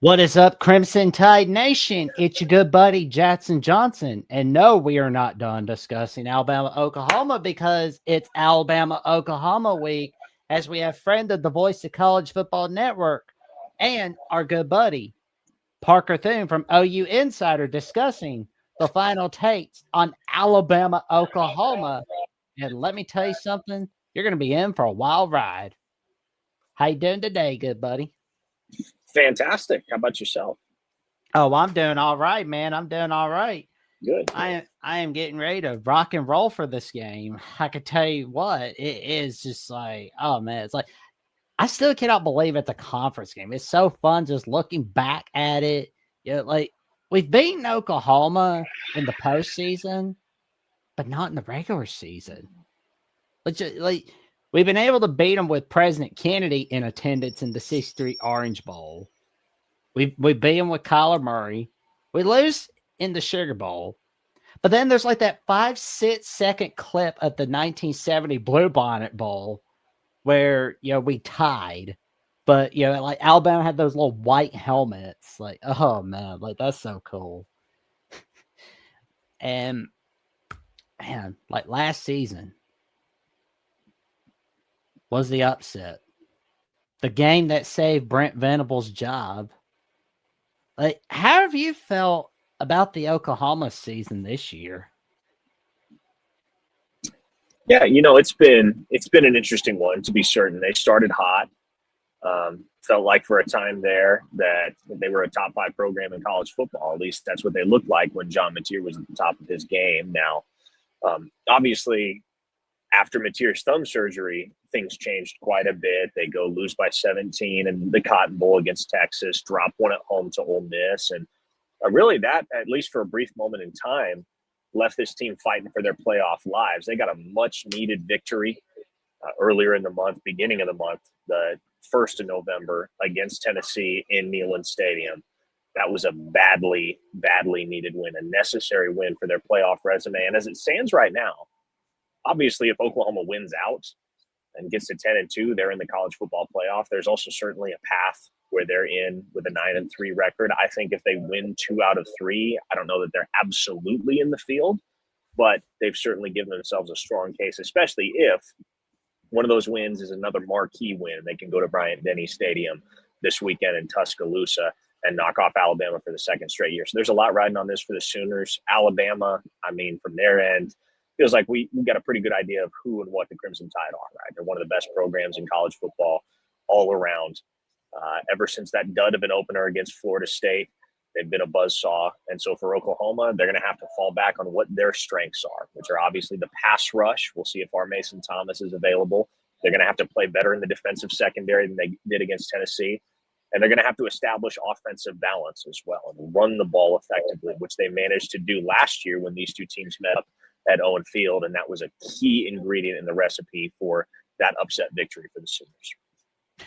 What is up, Crimson Tide Nation? It's your good buddy Jackson Johnson. And no, we are not done discussing Alabama, Oklahoma because it's Alabama, Oklahoma week as we have friend of the Voice of College Football Network and our good buddy Parker Thune from OUInsider discussing the final takes on Alabama, Oklahoma. And let me tell you something, you're going to be in for a wild ride. How you doing today, good buddy? Fantastic. How about yourself? Oh, I'm doing all right, man. I'm doing all right. Good. I am getting ready to rock and roll for this game. I could tell you what, it is just like, oh man, it's like I still cannot believe it's a conference game. It's so fun just looking back at it. Yeah, like we've beaten Oklahoma in the postseason, but not in the regular season. Like we've been able to beat them with President Kennedy in attendance in the 63 Orange Bowl. We beat them with Kyler Murray. We lose in the Sugar Bowl. But then there's like that 5-6 second clip of the 1970 Bluebonnet Bowl where, we tied. But, like Alabama had those little white helmets. Like, oh, man, like that's so cool. And, man, like last season was the upset. The game that saved Brent Venable's job. Like, how have you felt about the Oklahoma season this year? Yeah, it's been an interesting one to be certain. They started hot. Felt like for a time there that they were a top 5 program in college football. At least that's what they looked like when John Mateer was at the top of his game. Now, obviously, after Mateer's thumb surgery, things changed quite a bit. They go lose by 17 in the Cotton Bowl against Texas, drop one at home to Ole Miss, and really that, at least for a brief moment in time, left this team fighting for their playoff lives. They got a much-needed victory earlier in the month, beginning of the month, the 1st of November against Tennessee in Neyland Stadium. That was a badly, badly needed win, a necessary win for their playoff resume. And as it stands right now, obviously, if Oklahoma wins out and gets to 10-2, they're in the college football playoff. There's also certainly a path where they're in with a 9-3 record. I think if they win 2 out of 3, I don't know that they're absolutely in the field, but they've certainly given themselves a strong case, especially if one of those wins is another marquee win. They can go to Bryant-Denny Stadium this weekend in Tuscaloosa and knock off Alabama for the 2nd straight year. So there's a lot riding on this for the Sooners. Alabama, from their end, feels like we got a pretty good idea of who and what the Crimson Tide are, right? They're one of the best programs in college football all around. Ever since that dud of an opener against Florida State, they've been a buzzsaw. And so for Oklahoma, they're going to have to fall back on what their strengths are, which are obviously the pass rush. We'll see if our Mason Thomas is available. They're going to have to play better in the defensive secondary than they did against Tennessee. And they're going to have to establish offensive balance as well and run the ball effectively, which they managed to do last year when these two teams met up at Owen Field. And that was a key ingredient in the recipe for that upset victory for the Sooners.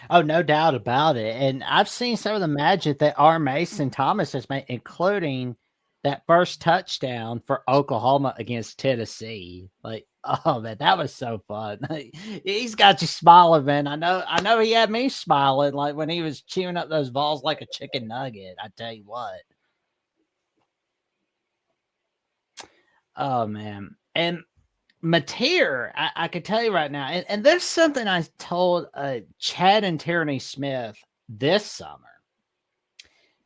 Oh, no doubt about it. And I've seen some of the magic that R. Mason Thomas has made, including that first touchdown for Oklahoma against Tennessee. Like, oh man, that was so fun. He's got you smiling, man. I know he had me smiling like when he was chewing up those balls like a chicken nugget. I tell you what. Oh man. And Mateer, I could tell you right now, and there's something I told Chad and Tierney Smith this summer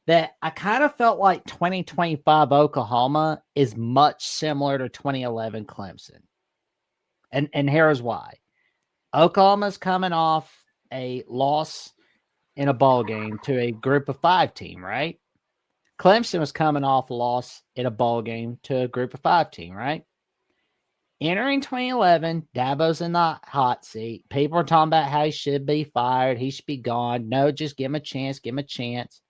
that I kind of felt like 2025 Oklahoma is much similar to 2011 Clemson. And here's why. Oklahoma's coming off a loss in a bowl game to a group of 5 team, right? Clemson was coming off a loss in a bowl game to a group of 5 team, right? Entering 2011, Dabo's in the hot seat. People are talking about how he should be fired. He should be gone. No, just give him a chance. Give him a chance.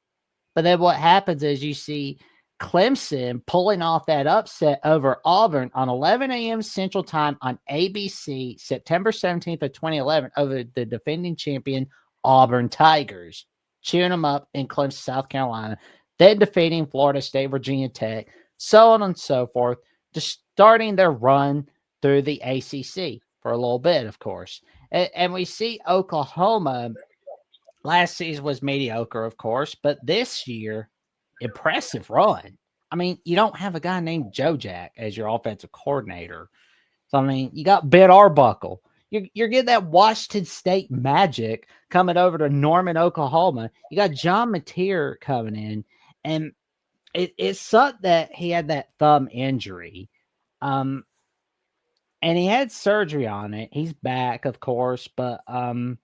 But then what happens is you see Clemson pulling off that upset over Auburn on 11 a.m. Central Time on ABC, September 17th of 2011 over the defending champion Auburn Tigers, chewing them up in Clemson, South Carolina, then defeating Florida State, Virginia Tech, so on and so forth, just starting their run through the ACC for a little bit, of course. And we see Oklahoma last season was mediocre, of course, but this year, impressive run. I mean, you don't have a guy named Joe Jack as your offensive coordinator. So, I mean, you got Ben Arbuckle. You're getting that Washington State magic coming over to Norman, Oklahoma. You got John Mateer coming in, and it sucked that he had that thumb injury. And he had surgery on it. He's back, of course, but I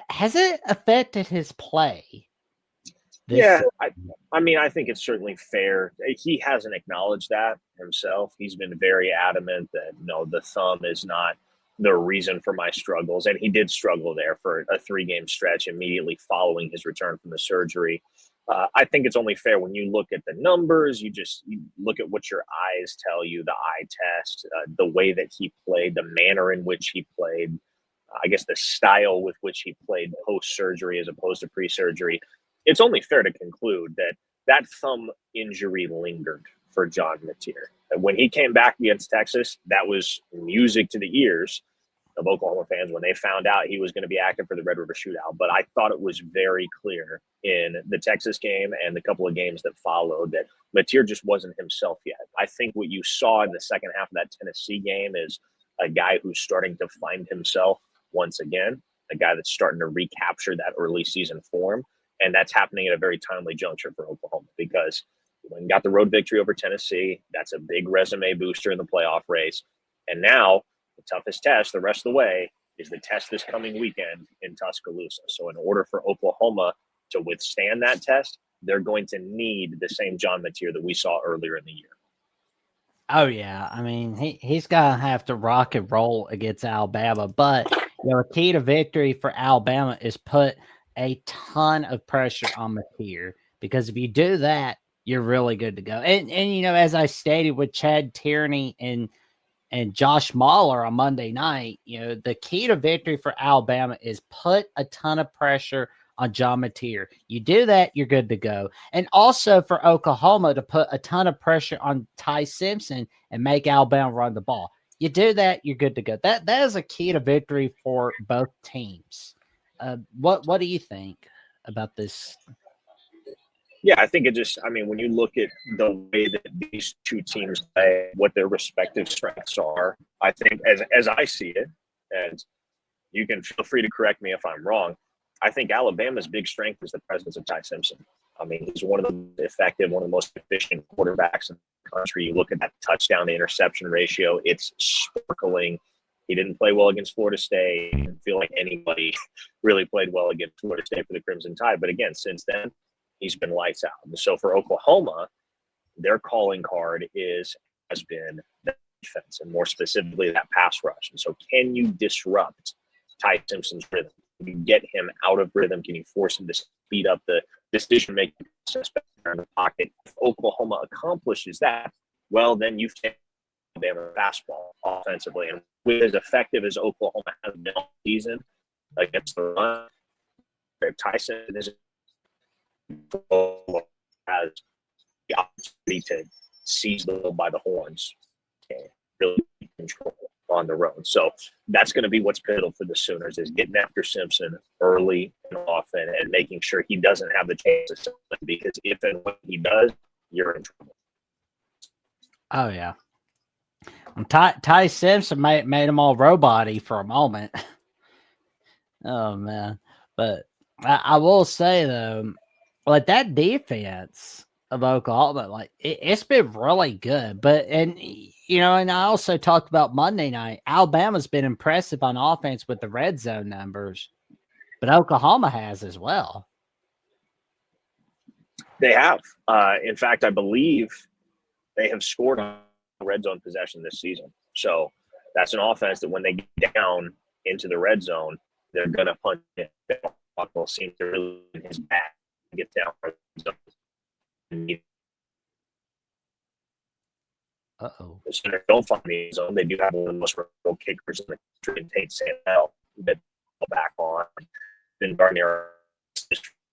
has it affected his play this Yeah, season? I mean, I think it's certainly fair. He hasn't acknowledged that himself. He's been very adamant that no, the thumb is not the reason for my struggles, and he did struggle there for a 3-game stretch immediately following his return from the surgery. I think it's only fair when you look at the numbers. You look at what your eyes tell you, the eye test, the way that he played, the manner in which he played. I guess the style with which he played post surgery as opposed to pre surgery. It's only fair to conclude that that thumb injury lingered for John Mateer. When he came back against Texas, that was music to the ears of Oklahoma fans when they found out he was going to be active for the Red River Shootout. But I thought it was very clear in the Texas game and the couple of games that followed that Mateer just wasn't himself yet. I think what you saw in the second half of that Tennessee game is a guy who's starting to find himself once again, a guy that's starting to recapture that early season form. And that's happening at a very timely juncture for Oklahoma because when you got the road victory over Tennessee, that's a big resume booster in the playoff race. And now the toughest test the rest of the way is the test this coming weekend in Tuscaloosa. So in order for Oklahoma to withstand that test, they're going to need the same John Mateer that we saw earlier in the year. Oh yeah, I mean he's gonna have to rock and roll against Alabama, but a key to victory for Alabama is put a ton of pressure on Mateer because if you do that, you're really good to go. And as I stated with Chad Tierney and Josh Mahler on Monday night, the key to victory for Alabama is put a ton of pressure on John Mateer. You do that, you're good to go. And also for Oklahoma to put a ton of pressure on Ty Simpson and make Alabama run the ball. You do that, you're good to go. That is a key to victory for both teams. What do you think about this? Yeah, I think when you look at the way that these two teams play, what their respective strengths are, I think as I see it, and you can feel free to correct me if I'm wrong, I think Alabama's big strength is the presence of Ty Simpson. I mean, he's one of the most effective, one of the most efficient quarterbacks in the country. You look at that touchdown to interception ratio, it's sparkling. He didn't play well against Florida State. I didn't feel like anybody really played well against Florida State for the Crimson Tide. But again, since then, he's been lights out. And so for Oklahoma, their calling card has been the defense, and more specifically that pass rush. And so can you disrupt Ty Simpson's rhythm? Can you get him out of rhythm? Can you force him to speed up the decision-making process in the pocket? If Oklahoma accomplishes that, well, then you've taken Alabama fastball offensively. And with as effective as Oklahoma has been all season against the run, if Tyson is has the opportunity to seize the bull by the horns and really control on the road. So that's going to be what's pivotal for the Sooners is getting after Simpson early and often and making sure he doesn't have the chance of something, because if and when he does, you're in trouble. Oh yeah. Ty Simpson made him all robot-y for a moment. Oh man. But I will say though, like that defense of Oklahoma, like it's been really good. But and I also talked about Monday night. Alabama's been impressive on offense with the red zone numbers, but Oklahoma has as well. They have. In fact, I believe they have scored on red zone possession this season. So that's an offense that when they get down into the red zone, they're going to punch it. Buckle seems to really in his back get down. Uh-oh. The Sooners don't find the end zone. They do have one of the most reliable kickers in the country in Tate Sandell that back on. Then Gardner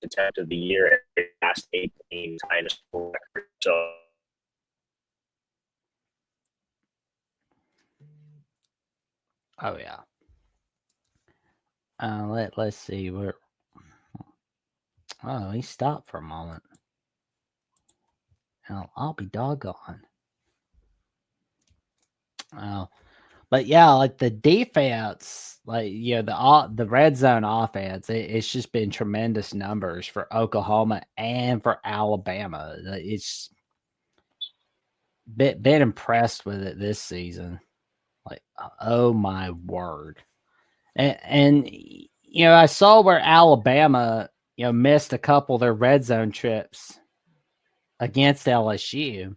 attempt of the year at last 8 games minus 4 record. So oh yeah. Let's see where. Oh, he stopped for a moment. I'll be doggone. Oh, but yeah, like the defense, like the red zone offense, it's just been tremendous numbers for Oklahoma and for Alabama. It's been impressed with it this season. Like, oh my word! And I saw where Alabama missed a couple of their red zone trips against LSU,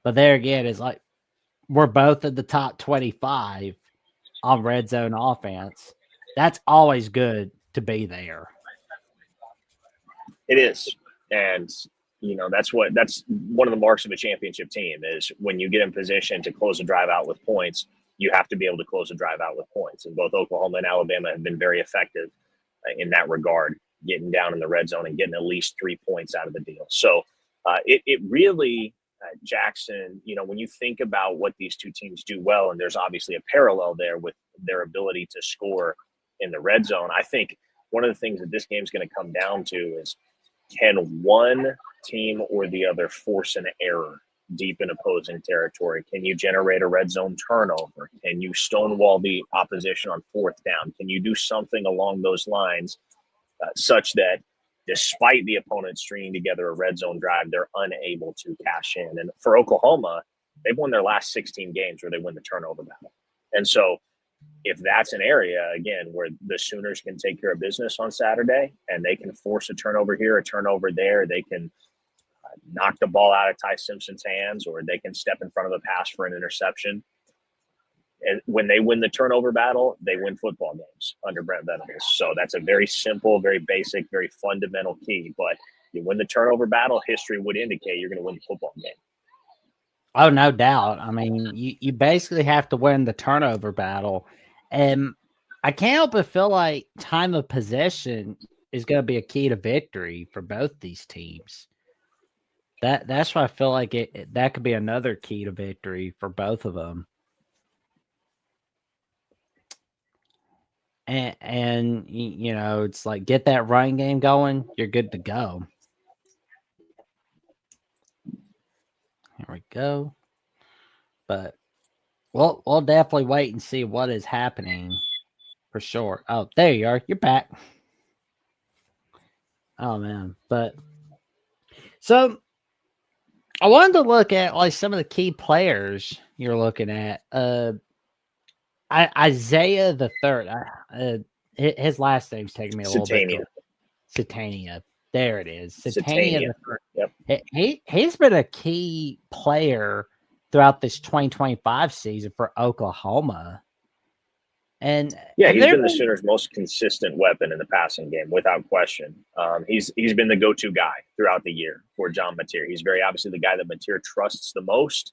but there again, it's like we're both in the top 25 on red zone offense. That's always good to be there. It is. And that's one of the marks of a championship team is when you get in position to close a drive out with points, you have to be able to close a drive out with points. And both Oklahoma and Alabama have been very effective in that regard, getting down in the red zone and getting at least 3 points out of the deal. So it really, Jackson, when you think about what these two teams do well, and there's obviously a parallel there with their ability to score in the red zone, I think one of the things that this game is going to come down to is, can one team or the other force an error deep in opposing territory? Can you generate a red zone turnover? Can you stonewall the opposition on fourth down? Can you do something along those lines such that despite the opponent stringing together a red zone drive, they're unable to cash in? And for Oklahoma, they've won their last 16 games where they win the turnover battle. And so if that's an area, again, where the Sooners can take care of business on Saturday and they can force a turnover here, a turnover there, they can knock the ball out of Ty Simpson's hands, or they can step in front of a pass for an interception. And when they win the turnover battle, they win football games under Brent Venables. So that's a very simple, very basic, very fundamental key. But you win the turnover battle, history would indicate you're going to win the football game. Oh, no doubt. I mean, you basically have to win the turnover battle. And I can't help but feel like time of possession is going to be a key to victory for both these teams. That's why I feel like that could be another key to victory for both of them. And it's like, get that running game going, you're good to go. Here we go. But we'll definitely wait and see what is happening for sure. Oh, there you are. You're back. Oh man. But so I wanted to look at like some of the key players you're looking at. Isaiah the third. His last name's taking me a little bit. Satania. There it is. Satania. Yep. He's been a key player throughout this 2025 season for Oklahoma. And yeah, he's been the Sooners' most consistent weapon in the passing game, without question. He's been the go-to guy throughout the year for John Mateer. He's very obviously the guy that Mateer trusts the most.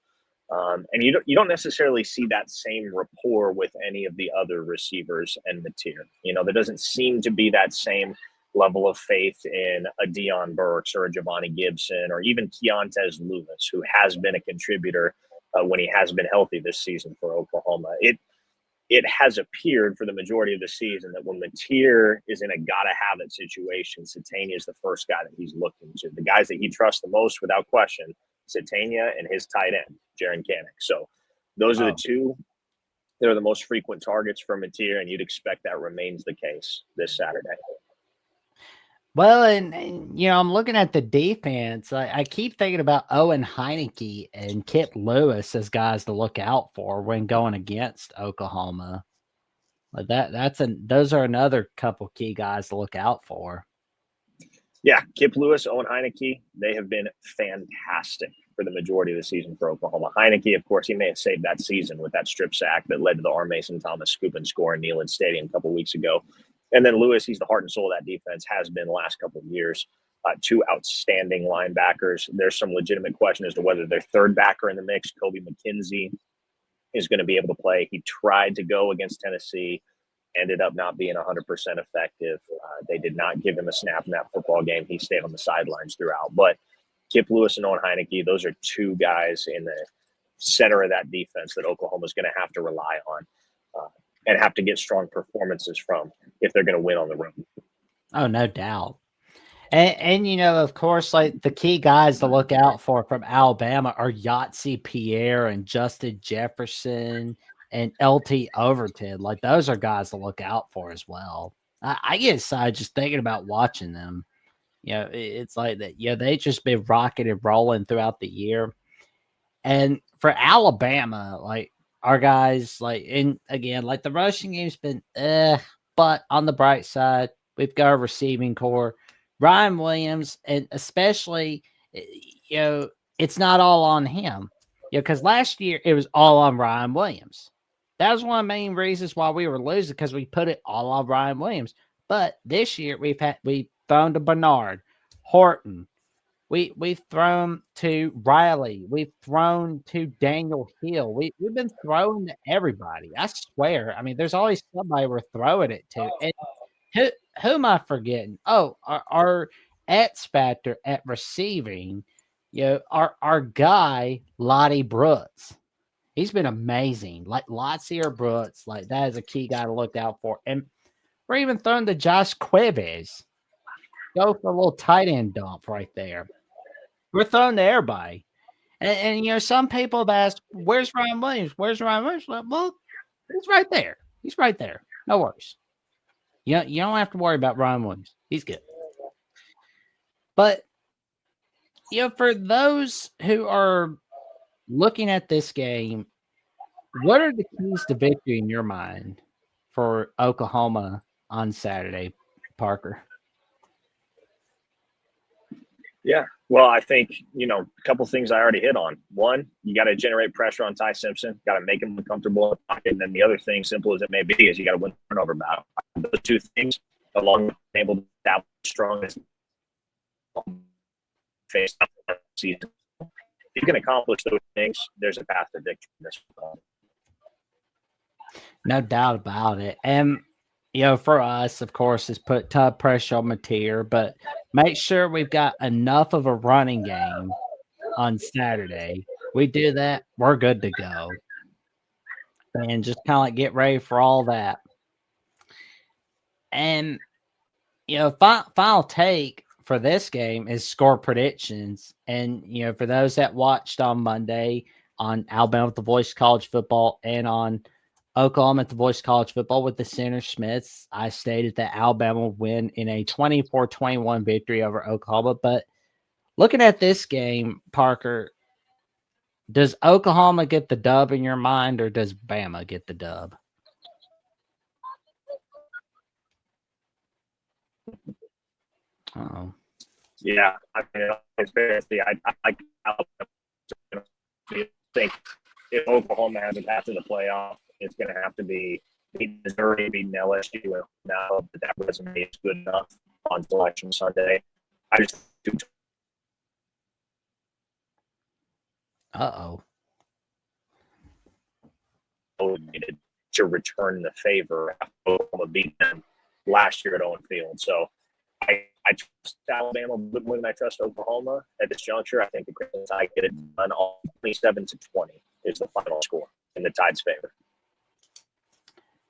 And you don't necessarily see that same rapport with any of the other receivers and Mateer. There doesn't seem to be that same level of faith in a Deion Burks or a Giovanni Gibson or even Keontez Lewis, who has been a contributor when he has been healthy this season for Oklahoma. It has appeared for the majority of the season that when Mateer is in a gotta-have-it situation, Satania is the first guy that he's looking to. The guys that he trusts the most, without question, Satania and his tight end, Jaron Kanak. So those are the two. They're the most frequent targets for Mateer, and you'd expect that remains the case this Saturday. Well, and I'm looking at the defense. I keep thinking about Owen Heineke and Kip Lewis as guys to look out for when going against Oklahoma. Like those are another couple key guys to look out for. Yeah, Kip Lewis, Owen Heineke, they have been fantastic for the majority of the season for Oklahoma. Heineke, of course, he may have saved that season with that strip sack that led to the R. Mason Thomas scoop and score in Neyland Stadium a couple of weeks ago. And then Lewis, he's the heart and soul of that defense, has been the last couple of years. Two outstanding linebackers. There's some legitimate question as to whether their third backer in the mix, Kobe McKenzie, is going to be able to play. He tried to go against Tennessee, ended up not being 100% effective. They did not give him a snap in that football game. He stayed on the sidelines throughout. But Kip Lewis and Owen Heineke, those are two guys in the center of that defense that Oklahoma's going to have to rely on. and have to get strong performances from if they're going to win on the road. Oh, no doubt. And of course, like the key guys to look out for from Alabama are Yahtzee Pierre and Justin Jefferson and LT Overton. Like those are guys to look out for as well. I get excited just thinking about watching them. It's like that. They just been rocking and rolling throughout the year. And for Alabama, like our guys, like and again, like the rushing game's been but on the bright side, we've got a receiving core. Ryan Williams, and especially eh, you know, it's not all on him. Because last year it was all on Ryan Williams. That was one of the main reasons why we were losing because we put it all on Ryan Williams. But this year we've thrown to Bernard, Horton, we've thrown to Riley. We've thrown to Daniel Hill. We've been throwing to everybody. I swear. I mean, there's always somebody we're throwing it to. And who who am I forgetting? Oh, our X factor at receiving. Our guy Lottie Brooks. He's been amazing. Like Lotzier Brooks, like that is a key guy to look out for. And we're even throwing to Josh Quivis. Go for a little tight end dump right there. We're throwing to everybody. And some people have asked, where's Ryan Williams? Where's Ryan Williams? Well, he's right there. He's right there. No worries. You don't have to worry about Ryan Williams. He's good. But, for those who are looking at this game, what are the keys to victory in your mind for Oklahoma on Saturday, Parker? Yeah. Well, I think, a couple things I already hit on. One, you got to generate pressure on Ty Simpson, got to make him uncomfortable in the pocket. And then the other thing, simple as it may be, is you got to win the turnover battle. Those two things, along with being able to establish strong as face season. If you can accomplish those things, there's a path to victory in this one. No doubt about it. And for us, of course, is put tough pressure on Mateer, but make sure we've got enough of a running game on Saturday. We do that, we're good to go. And just kind of like get ready for all that. And final take for this game is score predictions. And for those that watched on Monday on Alabama with the Voice College Football and on Oklahoma at the Voice College Football with the Center Smiths, I stated that Alabama will win in a 24-21 victory over Oklahoma. But looking at this game, Parker, does Oklahoma get the dub in your mind, or does Bama get the dub? Oh, yeah. I mean, it's fantasy. I think if Oklahoma has a path to the playoff, it's going to have to be beating Missouri, beating LSU. Now that resume is good enough on Selection Sunday. I just to return the favor after Oklahoma beat them last year at Owen Field. So I trust Alabama more than I trust Oklahoma at this juncture. I think the Crimson Tide get it done all 27-20 is the final score in the Tide's favor.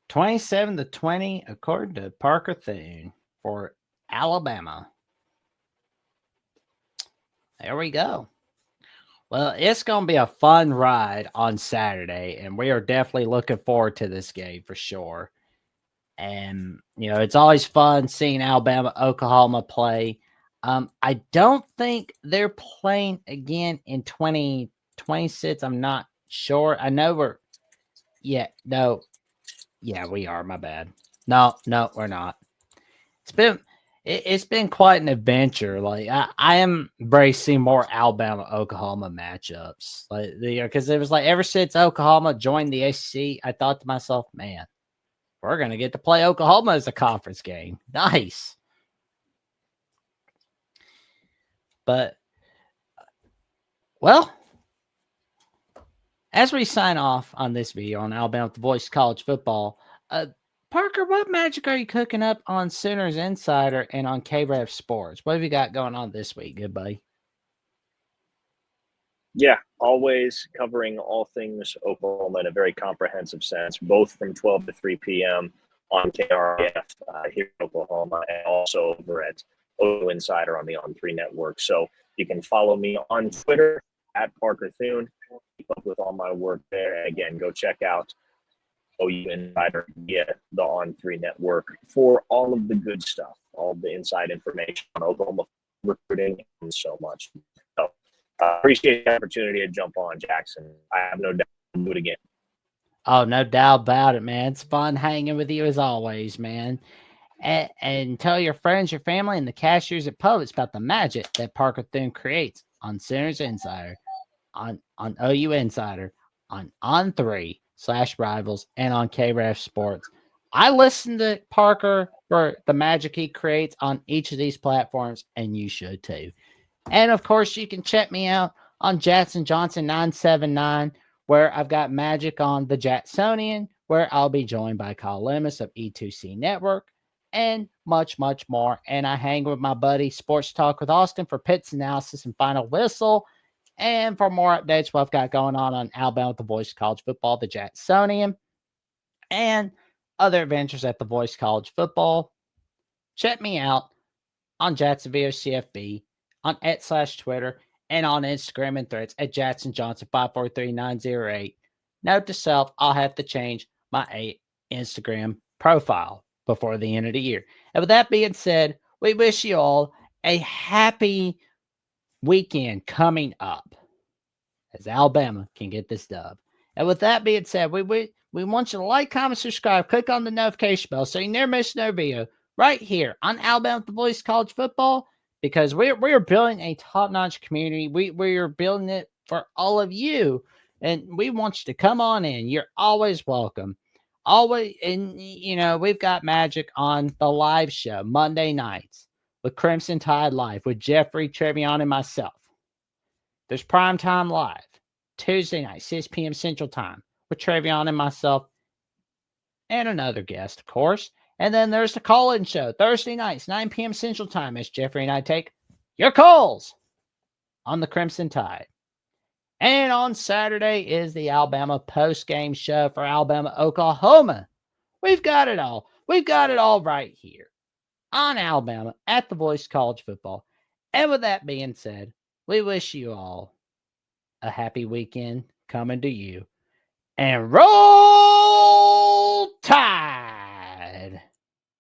27-20, according to Parker Thune for Alabama. There we go. Well, it's going to be a fun ride on Saturday, and we are definitely looking forward to this game for sure. And, it's always fun seeing Alabama, Oklahoma play. I don't think they're playing again in 2026. I'm not sure. I know we are. My bad. No, we're not. It's been quite an adventure. Like I am embracing more Alabama Oklahoma matchups. Like because it was like ever since Oklahoma joined the SEC, I thought to myself, man, we're gonna get to play Oklahoma as a conference game. Nice. But well, as we sign off on this video on Alabama with the Voice College Football, Parker, what magic are you cooking up on Sooners Insider and on KREF Sports? What have you got going on this week, good buddy? Yeah, always covering all things Oklahoma in a very comprehensive sense, both from 12 to 3 p.m. on KRF here in Oklahoma, and also over at OUInsider on the On3 network. So you can follow me on Twitter at Parker Thune. Keep up with all my work there. And again, go check out OUInsider via the On3 network for all of the good stuff, all of the inside information on Oklahoma recruiting, and so much. So appreciate the opportunity to jump on, Jackson. I have no doubt we'll do it again. Oh, no doubt about it, man. It's fun hanging with you as always, man. And tell your friends, your family, and the cashiers at Publix about the magic that Parker Thune creates on Sinners Insider, on OU Insider, on 3/Rivals, and on KREF Sports. I listen to Parker for the magic he creates on each of these platforms, and you should too. And of course, you can check me out on Jackson Johnson 979, where I've got magic on the Jacksonian, where I'll be joined by Kyle Lemus of E2C Network, and much, much more. And I hang with my buddy Sports Talk with Austin for pits analysis and final whistle. And for more updates, what I've got going on Alabama with the Voice of College Football, the Jacksonian, and other adventures at the Voice College Football, check me out on Jacksonville CFB, on /Twitter, and on Instagram and Threads at Jackson Johnson 543908. Note to self, I'll have to change my Instagram profile before the end of the year. And with that being said, we wish you all a happy weekend coming up as Alabama can get this dub. And with that being said, we want you to like, comment, subscribe, click on the notification bell so you never miss no video right here on Alabama with the Voice of College Football, because we're building a top-notch community. We're building it for all of you, and we want you to come on in. You're always welcome. Always, and we've got magic on the live show Monday nights with Crimson Tide Live with Jeffrey, Trevion, and myself. There's Primetime Live Tuesday night, 6 p.m. Central Time with Trevion and myself and another guest, of course. And then there's the call-in show Thursday nights, 9 p.m. Central Time, as Jeffrey and I take your calls on the Crimson Tide. And on Saturday is the Alabama post-game show for Alabama, Oklahoma. We've got it all. We've got it all right here on Alabama at the Voice College Football. And with that being said, we wish you all a happy weekend coming to you. And roll Tide!